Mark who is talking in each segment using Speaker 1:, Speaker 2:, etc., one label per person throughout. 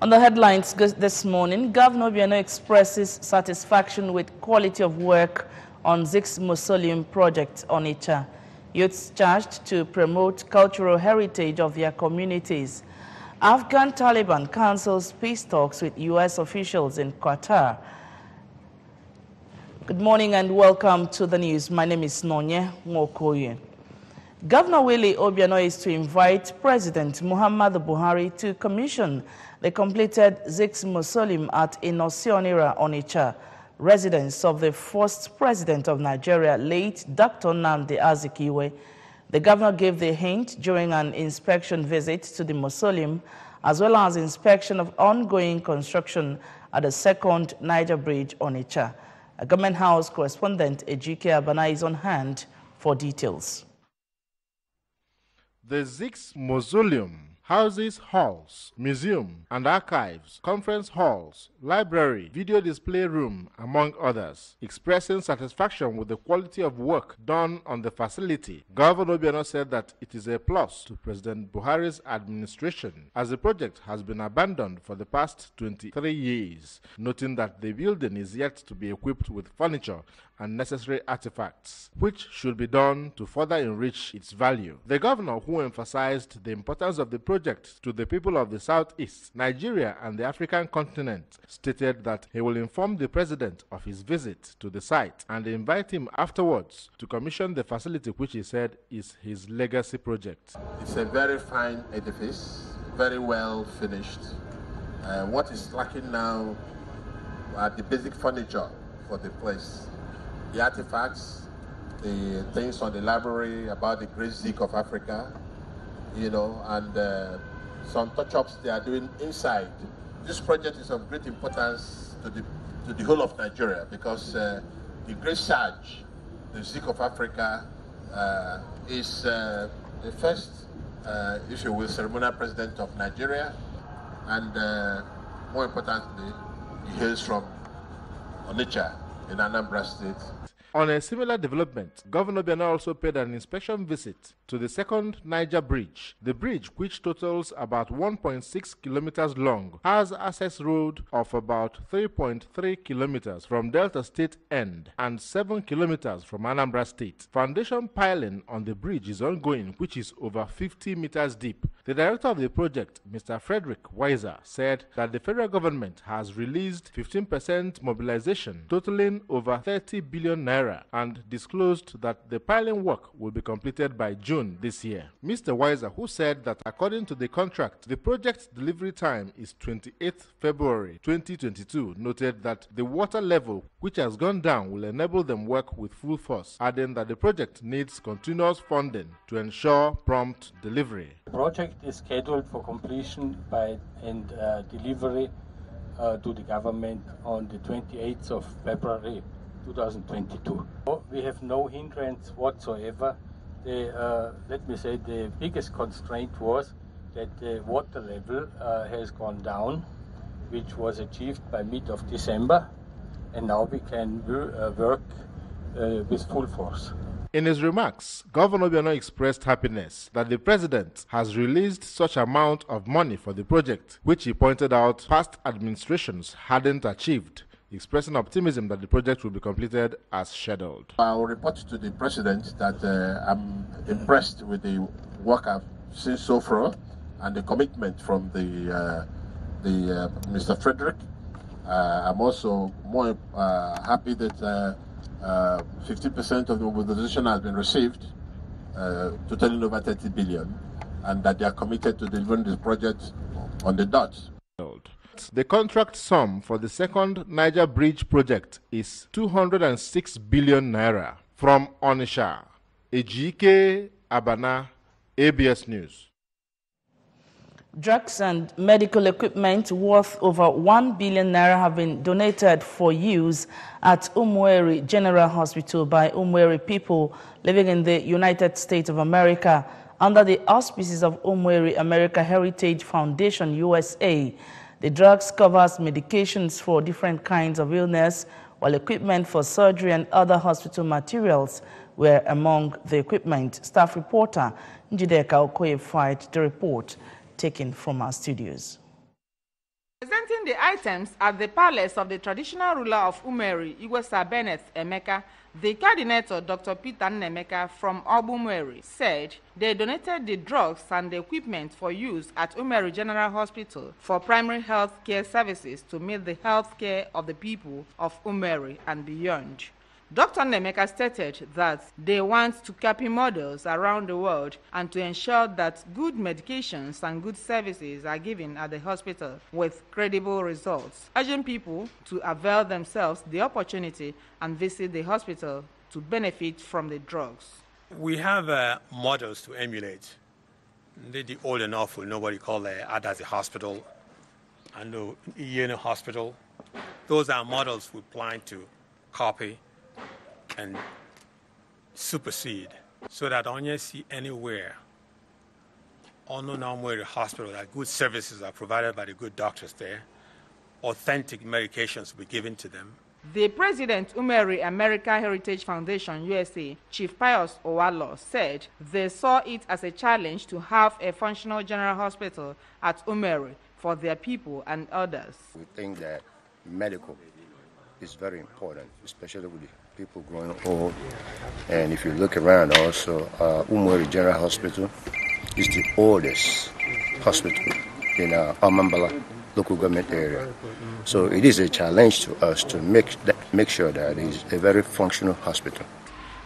Speaker 1: On the headlines this morning, Governor Obiano expresses satisfaction with quality of work on Zik's Mausoleum project on Onitsha. Youths charged to promote cultural heritage of their communities. Afghan Taliban cancels peace talks with U.S. officials in Qatar. Good morning and welcome to the news. My name is Nonye Nwokoye. Governor Willie Obiano is to invite President Muhammadu Buhari to commission the completed Zik's Mausoleum at Inosionira, Onitsha, residence of the first president of Nigeria, late Dr. Nnamdi Azikiwe. The governor gave the hint during an inspection visit to the mausoleum, as well as inspection of ongoing construction at the second Niger Bridge, Onitsha. A Government House correspondent, Ejike Abana, is on hand for details.
Speaker 2: The Zik's Mausoleum houses halls, museum and archives, conference halls, library, video display room, among others. Expressing satisfaction with the quality of work done on the facility, Governor Obiano said that it is a plus to President Buhari's administration, as the project has been abandoned for the past 23 years, noting that the building is yet to be equipped with furniture and necessary artifacts, which should be done to further enrich its value. The governor, who emphasized the importance of the project to the people of the Southeast, Nigeria and the African continent, stated that he will inform the president of his visit to the site and invite him afterwards to commission the facility, which he said is his legacy project.
Speaker 3: It's a very fine edifice, very well finished. What is lacking now are the basic furniture for the place. The artifacts, the things on the library about the great Zik of Africa, and some touch-ups they are doing inside. This project is of great importance to the whole of Nigeria, because the great Sage, the Zik of Africa, is the first, if you will, ceremonial president of Nigeria, and more importantly, he hails from Onitsha in Anambra State.
Speaker 2: On a similar development, Governor Obiano also paid an inspection visit to the second Niger Bridge. The bridge, which totals about 1.6 kilometers long, has access road of about 3.3 kilometers from Delta State end and 7 kilometers from Anambra State. Foundation piling on the bridge is ongoing, which is over 50 meters deep. The director of the project, Mr. Frederick Weiser, said that the federal government has released 15% mobilization, totaling over 30 billion naira, and disclosed that the piling work will be completed by June this year. Mr. Weiser, who said that according to the contract, the project delivery time is 28th February 2022, noted that the water level, which has gone down, will enable them work with full force, adding that the project needs continuous funding to ensure prompt delivery.
Speaker 4: The project is scheduled for completion and delivery to the government on the 28th of February 2022. We have no hindrance whatsoever. Let me say the biggest constraint was that the water level has gone down, which was achieved by mid of December, and now we can work with full force.
Speaker 2: In his remarks, Governor Obiano expressed happiness that the president has released such amount of money for the project, which he pointed out past administrations hadn't achieved, expressing optimism that the project will be completed as scheduled.
Speaker 3: I will report to the president that I'm impressed with the work I've seen so far and the commitment from the Mr. Frederick. I'm also more happy that 50% of the mobilization has been received, totaling over 30 billion, and that they are committed to delivering this project on the dot.
Speaker 2: The contract sum for the second Niger Bridge project is 206 billion naira. From Onitsha, Ejike Abana, ABS News.
Speaker 1: Drugs and medical equipment worth over 1 billion naira have been donated for use at Umueri General Hospital by Umueri people living in the United States of America under the auspices of Umueri America Heritage Foundation, USA. The drugs covers medications for different kinds of illness, while equipment for surgery and other hospital materials were among the equipment. Staff reporter Njideka Okoye fired the report taken from our studios.
Speaker 5: the items at the palace of the traditional ruler of Umeri, Igwe Bennett Emeka, the coordinator, Dr. Peter Nnemeka from Obumeri, said they donated the drugs and the equipment for use at Umeri General Hospital for primary health care services to meet the health care of the people of Umeri and beyond. Dr. Nnemeka stated that they want to copy models around the world and to ensure that good medications and good services are given at the hospital with credible results, urging people to avail themselves the opportunity and visit the hospital to benefit from the drugs.
Speaker 6: We have models to emulate. The old and awful, nobody call the Adazi Hospital and the Iene Hospital. Those are models we plan to copy and supersede, so that on you see anywhere on the hospital that good services are provided by the good doctors there, authentic medications will be given to them.
Speaker 5: The president, Umeri American Heritage Foundation, USA, Chief Pius Owalo, said they saw it as a challenge to have a functional general hospital at Umeri for their people and others.
Speaker 7: We think that medical is very important, especially with the people growing old. And if you look around also, Umeri General Hospital is the oldest hospital in Anambra local government area. So it is a challenge to us to make sure that it is a very functional hospital.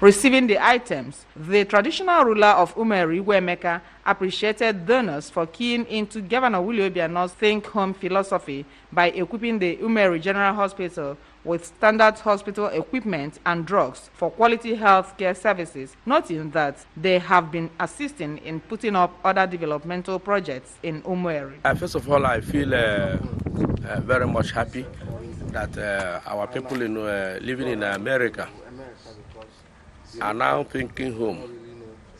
Speaker 5: Receiving the items, the traditional ruler of Umeri, Emeka, appreciated donors for keying into Governor Willie Obiano's Think Home philosophy by equipping the Umeri General Hospital with standard hospital equipment and drugs for quality health care services, noting that they have been assisting in putting up other developmental projects in Umeri.
Speaker 8: First of all, I feel very much happy that our people living in America are now thinking home.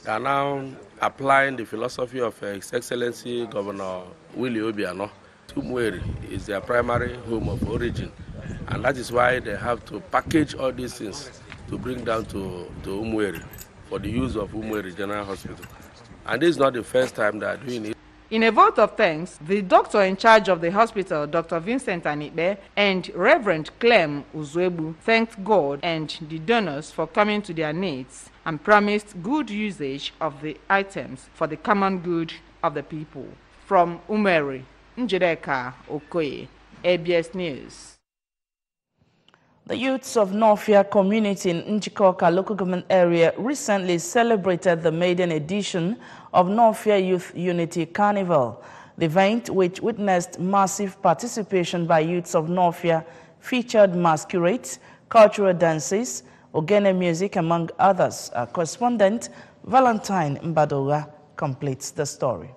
Speaker 8: They are now applying the philosophy of His Excellency Governor Willie Obiano. Umeri is their primary home of origin, and that is why they have to package all these things to bring down to Umeri for the use of Umeri General Hospital. And this is not the first time they are doing it.
Speaker 5: In a vote of thanks, the doctor in charge of the hospital, Dr. Vincent Anibe, and Reverend Clem Uzwebu thanked God and the donors for coming to their needs and promised good usage of the items for the common good of the people. From Umeri, Njedeka Okoye, ABS News.
Speaker 1: The youths of Northia community in Njikoka local government area recently celebrated the maiden edition of Northia Youth Unity Carnival. The event, which witnessed massive participation by youths of Northia, featured masquerades, cultural dances, ogene music, among others. Our correspondent Valentine Mbadoga completes the story.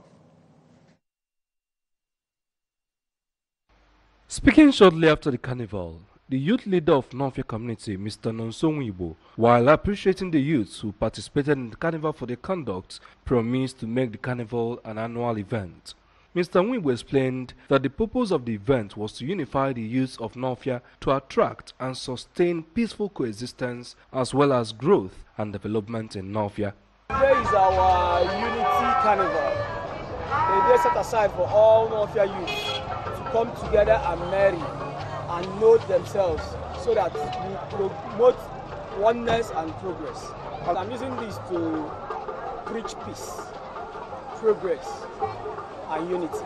Speaker 9: Speaking shortly after the carnival, the youth leader of Northia community, Mr. Nonsonwibo, while appreciating the youths who participated in the carnival for their conduct, promised to make the carnival an annual event. Mr. Nwibo explained that the purpose of the event was to unify the youths of Northia to attract and sustain peaceful coexistence as well as growth and development in Northia.
Speaker 10: Today is our Unity Carnival, a day set aside for all Northia youths to come together and marry and know themselves so that we promote oneness and progress. And I'm using this to preach peace, progress, and unity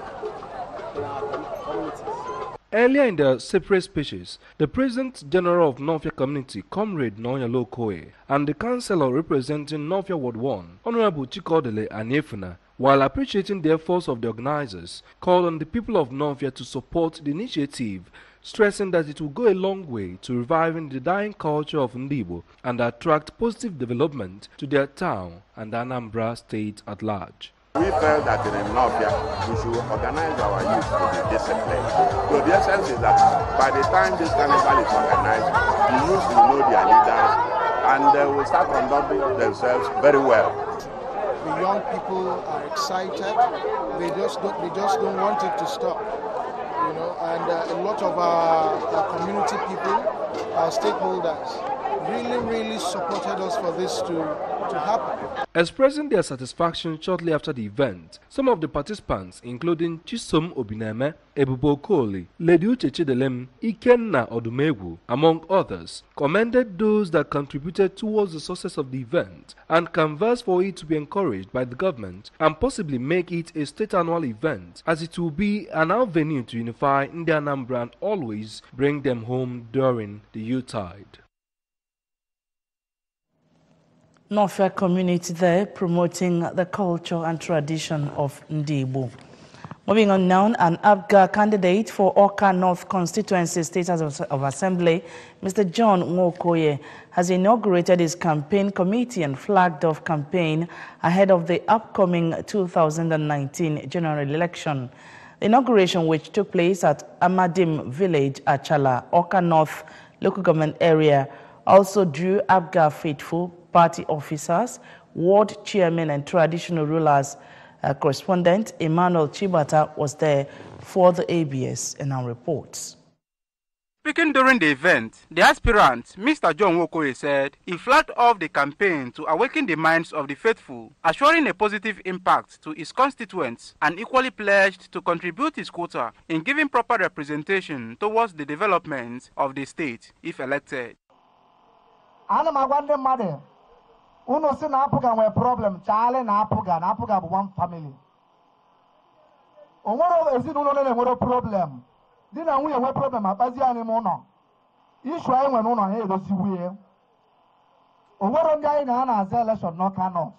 Speaker 10: in our communities.
Speaker 9: Earlier in their separate speeches, the President General of Northia Community, Comrade Nonya Lokoe, and the Councillor representing Northia Ward 1, Honorable Chikodele Anyefuna, while appreciating the efforts of the organizers, called on the people of Northia to support the initiative, stressing that it will go a long way to reviving the dying culture of Ndibo and attract positive development to their town and Anambra state at large.
Speaker 11: We felt that in Northia, we should organize our youth to be disciplined. So the essence is that by the time this carnival is organized, the youth will know their leaders and they will start conducting themselves very well.
Speaker 12: The young people are excited. They just don't want it to stop. You know, and a lot of our community people, our stakeholders, really supported us for this to happen.
Speaker 9: Expressing their satisfaction shortly after the event, some of the participants, including Chisom Obineme, Ebubo Koli, Lady Uche Chidelem, Ikenna Odumegwu, among others, commended those that contributed towards the success of the event and canvassed for it to be encouraged by the government and possibly make it a state annual event, as it will be an avenue to unify Ndi Anambra and always bring them home during the Yuletide.
Speaker 1: Norfolk community there promoting the culture and tradition of Ndibo. Moving on now, an APGA candidate for Awka North Constituency State House of Assembly, Mr. John Nwokoye, has inaugurated his campaign committee and flagged off campaign ahead of the upcoming 2019 general election. The inauguration, which took place at Amadim Village, Achala, Awka North local government area, also drew APGA faithful, party officers, ward chairmen and traditional rulers. Correspondent Emmanuel Chibata was there for the ABS and our reports.
Speaker 13: Speaking during the event, the aspirant, Mr. John Nwokoye, said he flagged off the campaign to awaken the minds of the faithful, assuring a positive impact to his constituents, and equally pledged to contribute his quota in giving proper representation towards the development of the state, if elected.
Speaker 14: Uno si na apụga nwere problem chaale na apụga bụ one family. Onwere ezinụlọ na-enwere problem. Di na nwunye nwere problem akpazi anyị n'ụlọ. Issue anyị nwere n'ụlọ ha edoziwie. Onwere ndị anyị na-aza election n'Awka North.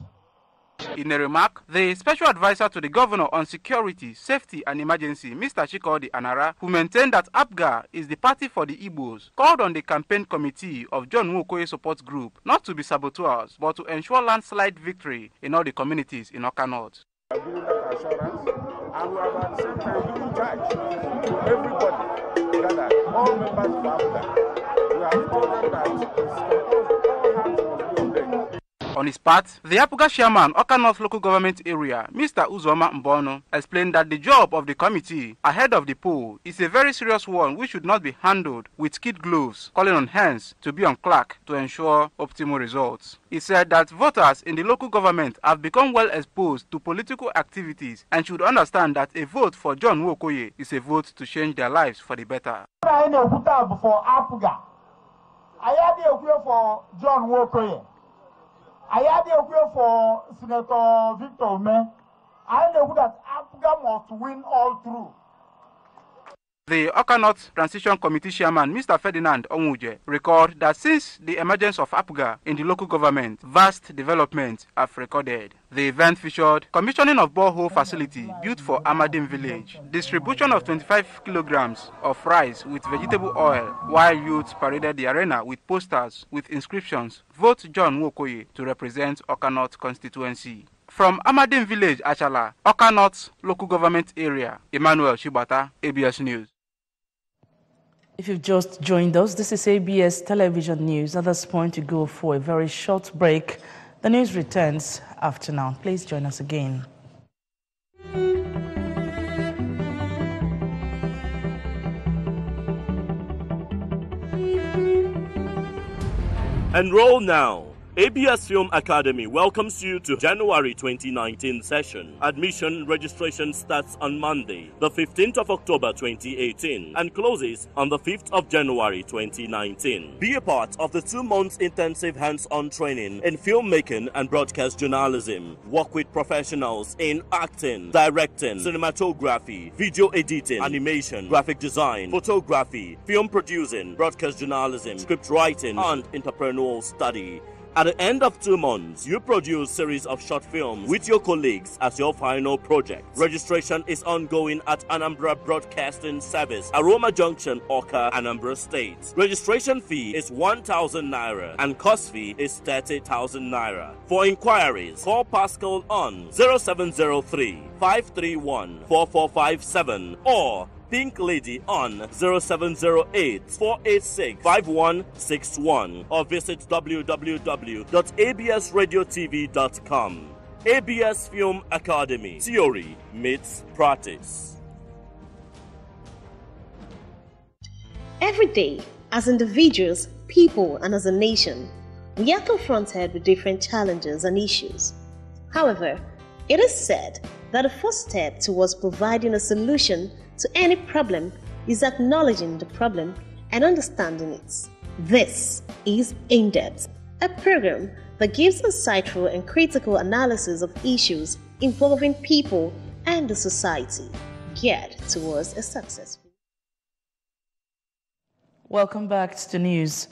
Speaker 13: In a remark, the Special Advisor to the Governor on Security, Safety and Emergency, Mr. Chikodi Anara, who maintained that APGA is the party for the Igbos, called on the campaign committee of John Nwokoye support group not to be saboteurs, but to ensure landslide victory in all the communities in Awka North.
Speaker 11: We are giving that assurance, and we have at the same time given charge to everybody gathered, all members of APGA. We have told them that it's composed all hands must be on deck.
Speaker 13: On his part, the APGA chairman, Awka North local government area, Mr. Uzoma Mbono, explained that the job of the committee ahead of the poll is a very serious one which should not be handled with kid gloves, calling on hands to be on clock to ensure optimal results. He said that voters in the local government have become well exposed to political activities and should understand that a vote for John Nwokoye is a vote to change their lives for the better.
Speaker 14: For APGA, I had for John Nwokoye. I had the for Senator Victor Ume. I know that APGA must win all through.
Speaker 13: The Awka North Transition Committee Chairman, Mr. Ferdinand Omuje, recorded that since the emergence of APGA in the local government, vast developments have recorded. The event featured commissioning of borehole facility built for Amadim Village, distribution of 25 kilograms of rice with vegetable oil, while youths paraded the arena with posters with inscriptions, "Vote John Nwokoye to represent Awka North constituency." From Amadim Village, Achala, Awka North local government area, Emmanuel Chibata, ABS News.
Speaker 1: If you've just joined us, this is ABS Television News. At this point, to go for a very short break. The news returns after now. Please join us again.
Speaker 15: Enroll now. ABS Film Academy welcomes you to January 2019 session. Admission registration starts on Monday, the 15th of October 2018 and closes on the 5th of January 2019. Be a part of the 2 months intensive hands-on training in filmmaking and broadcast journalism. Work with professionals in acting, directing, cinematography, video editing, animation, graphic design, photography, film producing, broadcast journalism, script writing, and entrepreneurial study. At the end of 2 months, you produce a series of short films with your colleagues as your final project. Registration is ongoing at Anambra Broadcasting Service, Aroma Junction, Awka, Anambra State. Registration fee is 1,000 naira and course fee is 30,000 naira. For inquiries, call Pascal on 0703 531 4457 or Pink Lady on 0708-486-5161 or visit www.absradiotv.com. ABS Film Academy. Theory meets practice.
Speaker 16: Every day, as individuals, people, and as a nation, we are confronted with different challenges and issues. However, it is said that the first step towards providing a solution to any problem is acknowledging the problem and understanding it. This is In Depth, a program that gives insightful and critical analysis of issues involving people and the society, geared towards a successful.
Speaker 1: Welcome back to the news.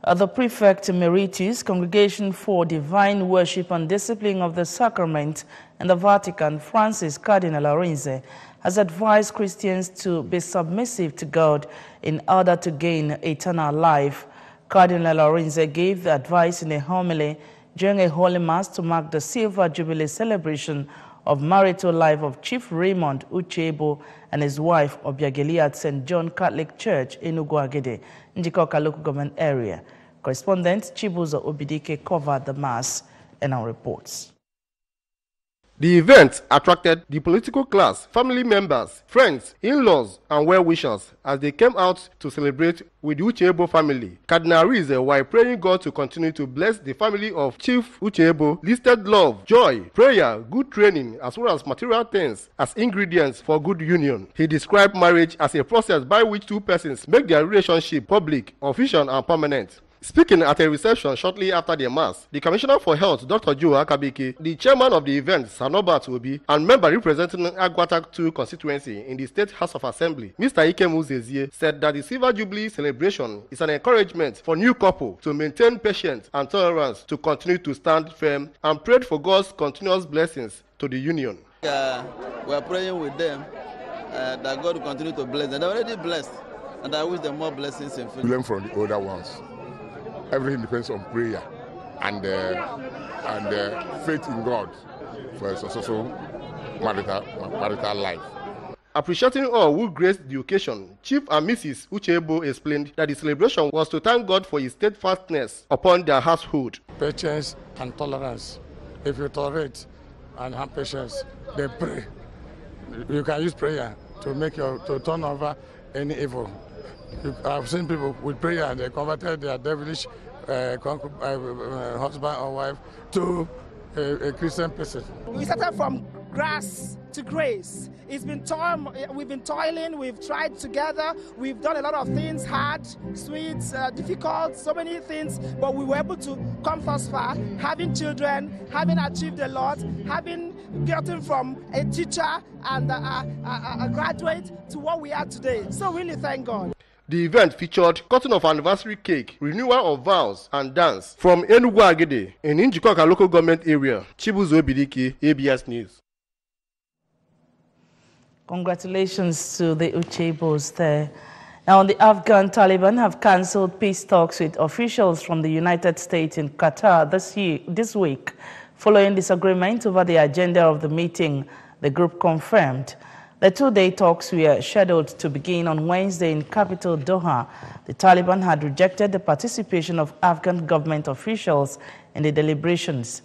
Speaker 1: The Prefect Emeritus, Congregation for Divine Worship and Discipline of the Sacrament in the Vatican, Francis Cardinal Arinze, has advised Christians to be submissive to God in order to gain eternal life. Cardinal Arinze gave the advice in a homily during a Holy Mass to mark the Silver Jubilee celebration of marital life of Chief Raymond Uchebo and his wife Obiageli at St. John Catholic Church in Ugwagede, Njikoka local government area. Correspondent Chibuzo Obidike covered the Mass and our reports.
Speaker 17: The event attracted the political class, family members, friends, in-laws, and well-wishers as they came out to celebrate with the Uchebo family. Cardinal Arinze, while praying God to continue to bless the family of Chief Uchebo, listed love, joy, prayer, good training, as well as material things as ingredients for good union. He described marriage as a process by which two persons make their relationship public, official, and permanent. Speaking at a reception shortly after the Mass, the Commissioner for Health, Dr. Joe Akabiki, the chairman of the event, Sanoba Tobi, and member representing Agwata 2 constituency in the State House of Assembly, Mr. Ikemu Zezie, said that the Silver Jubilee celebration is an encouragement for new couple to maintain patience and tolerance to continue to stand firm, and prayed for God's continuous blessings to the union.
Speaker 18: We are praying with them that God will continue to bless them. They're already blessed, and I wish them more blessings in future.
Speaker 19: We learn from the older ones. Everything depends on prayer and faith in God for a successful marital life.
Speaker 17: Appreciating all who graced the occasion, Chief and Mrs. Uchebo explained that the celebration was to thank God for his steadfastness upon their household.
Speaker 20: Patience and tolerance. If you tolerate and have patience, then pray. You can use prayer to turn over any evil. I've seen people with prayer and they converted their devilish husband or wife to a Christian person.
Speaker 21: We started from grass to grace. We've been toiling, we've tried together, we've done a lot of things, hard, sweet, difficult, so many things, but we were able to come thus far, having children, having achieved a lot, having gotten from a teacher and a graduate to what we are today. So really thank God.
Speaker 17: The event featured cutting of anniversary cake, renewal of vows, and dance from Enugu Agede in Njikoka local government area. Chibuzo Obidike, ABS News.
Speaker 1: Congratulations to the Uchebos there. Now, the Afghan Taliban have cancelled peace talks with officials from the United States in Qatar this week. Following disagreement over the agenda of the meeting, the group confirmed. The two-day talks were scheduled to begin on Wednesday in capital Doha. The Taliban had rejected the participation of Afghan government officials in the deliberations.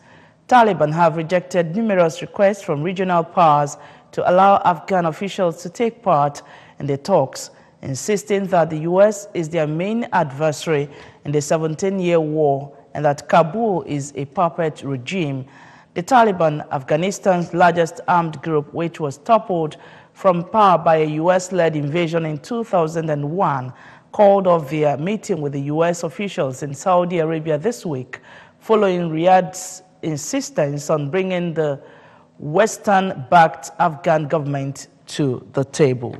Speaker 1: Taliban have rejected numerous requests from regional powers to allow Afghan officials to take part in the talks, insisting that the U.S. is their main adversary in the 17-year war and that Kabul is a puppet regime. The Taliban, Afghanistan's largest armed group, which was toppled from power by a U.S.-led invasion in 2001, called off their meeting with the U.S. officials in Saudi Arabia this week, following Riyadh's insistence on bringing the Western-backed Afghan government to the table.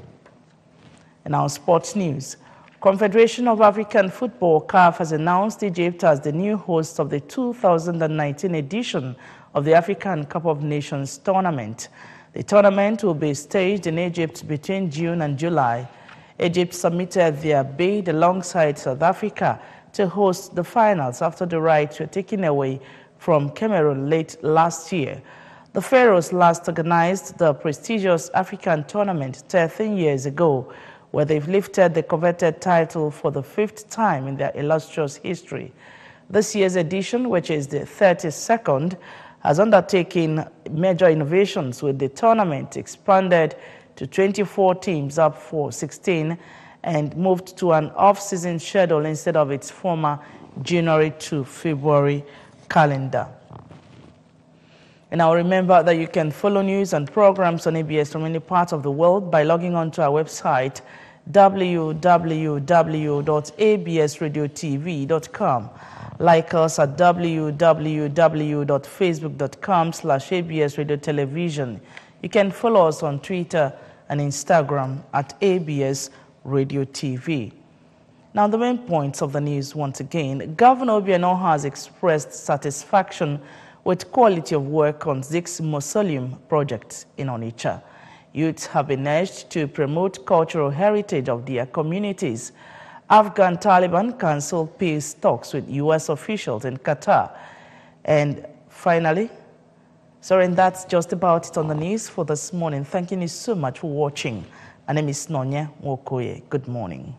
Speaker 1: In our sports news, Confederation of African Football, CAF, has announced Egypt as the new host of the 2019 edition of the African Cup of Nations tournament. The tournament will be staged in Egypt between June and July. Egypt submitted their bid alongside South Africa to host the finals after the rights were taken away from Cameroon late last year. The Pharaohs last organized the prestigious African tournament 13 years ago, where they've lifted the coveted title for the 5th time in their illustrious history. This year's edition, which is the 32nd, has undertaken major innovations, with the tournament expanded to 24 teams up for 16 and moved to an off-season schedule instead of its former January to February calendar. And now remember that you can follow news and programs on ABS from any part of the world by logging on to our website www.absradiotv.com. Like us at www.facebook.com/absradiotelevision. You can follow us on Twitter and Instagram at ABS Radio TV. Now, the main points of the news once again. Governor Obiano has expressed satisfaction with quality of work on Zik's Mausoleum project in Onitsha. Youths have been urged to promote cultural heritage of their communities. Afghan-Taliban cancelled peace talks with U.S. officials in Qatar. And finally, and that's just about it on the news for this morning. Thank you so much for watching. My name is Nonya Wokoye. Good morning.